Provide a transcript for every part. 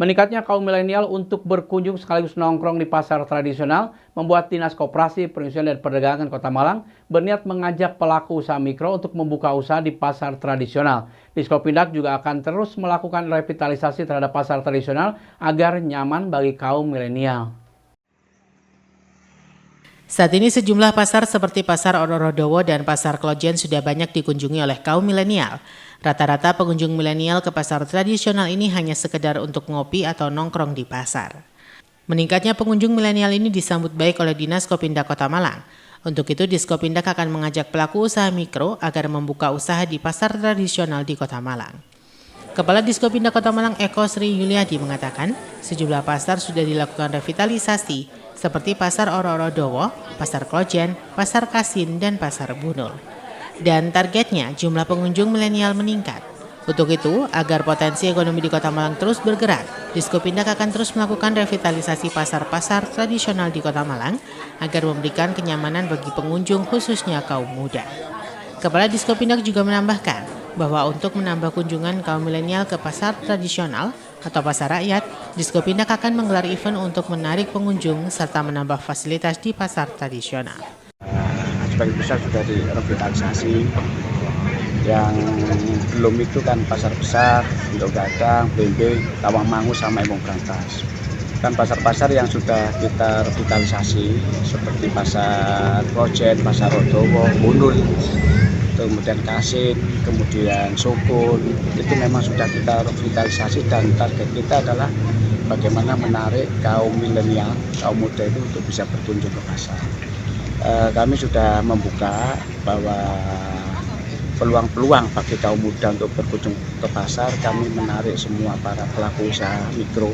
Meningkatnya kaum milenial untuk berkunjung sekaligus nongkrong di pasar tradisional membuat Dinas Koperasi, Perindustrian dan Perdagangan Kota Malang berniat mengajak pelaku usaha mikro untuk membuka usaha di pasar tradisional. Diskopindak juga akan terus melakukan revitalisasi terhadap pasar tradisional agar nyaman bagi kaum milenial. Saat ini sejumlah pasar seperti Pasar Ororodowo dan Pasar Klojen sudah banyak dikunjungi oleh kaum milenial. Rata-rata pengunjung milenial ke pasar tradisional ini hanya sekedar untuk ngopi atau nongkrong di pasar. Meningkatnya pengunjung milenial ini disambut baik oleh Dinas Kopindak Kota Malang. Untuk itu, Diskopindak akan mengajak pelaku usaha mikro agar membuka usaha di pasar tradisional di Kota Malang. Kepala Diskopindak Kota Malang Eko Sri Yuliadi mengatakan, sejumlah pasar sudah dilakukan revitalisasi seperti Pasar Ororodowo, Pasar Klojen, Pasar Kasin, dan Pasar Bunul. Dan targetnya jumlah pengunjung milenial meningkat. Untuk itu, agar potensi ekonomi di Kota Malang terus bergerak, Diskopindak akan terus melakukan revitalisasi pasar-pasar tradisional di Kota Malang agar memberikan kenyamanan bagi pengunjung khususnya kaum muda. Kepala Diskopindak juga menambahkan bahwa untuk menambah kunjungan kaum milenial ke pasar tradisional atau pasar rakyat, Diskopindak akan menggelar event untuk menarik pengunjung serta menambah fasilitas di pasar tradisional. Sebagian besar sudah direvitalisasi. Yang belum itu kan pasar besar, Induk Gadang, Bembe, Tawangmangu sama Embong Brantas. Kan pasar-pasar yang sudah kita revitalisasi seperti Pasar Klojen, Pasar Ororodowo, Bunul, kemudian Kasin, kemudian Sukun, itu memang sudah kita revitalisasi dan target kita adalah bagaimana menarik kaum milenial, kaum muda itu untuk bisa berkunjung ke pasar. Kami sudah membuka bahwa peluang-peluang bagi kaum muda untuk berkunjung ke pasar. Kami menarik semua para pelaku usaha mikro,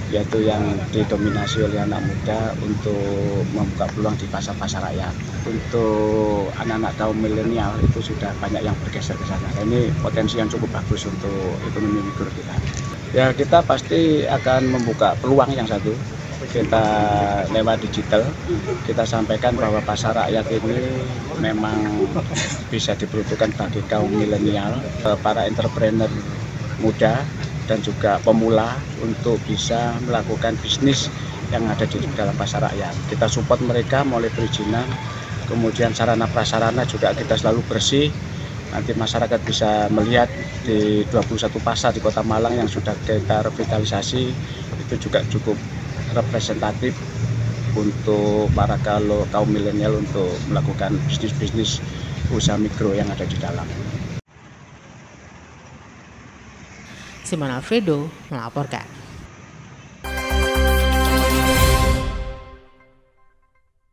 yaitu yang didominasi oleh anak muda untuk membuka peluang di pasar-pasar rakyat. Untuk anak-anak kaum milenial itu sudah banyak yang bergeser ke sana. Ini potensi yang cukup bagus untuk ekonomi mikro kita. Ya, kita pasti akan membuka peluang yang satu. Kita lewat digital, kita sampaikan bahwa pasar rakyat ini memang bisa diperuntukkan bagi kaum milenial, para entrepreneur muda, dan juga pemula untuk bisa melakukan bisnis yang ada di dalam pasar rakyat. Kita support mereka mulai perizinan, kemudian sarana prasarana juga kita selalu bersih. Nanti masyarakat bisa melihat di 21 pasar di Kota Malang yang sudah kita revitalisasi, itu juga cukup representatif untuk para kaum milenial untuk melakukan bisnis-bisnis usaha mikro yang ada di dalam. Simon Alfredo melaporkan.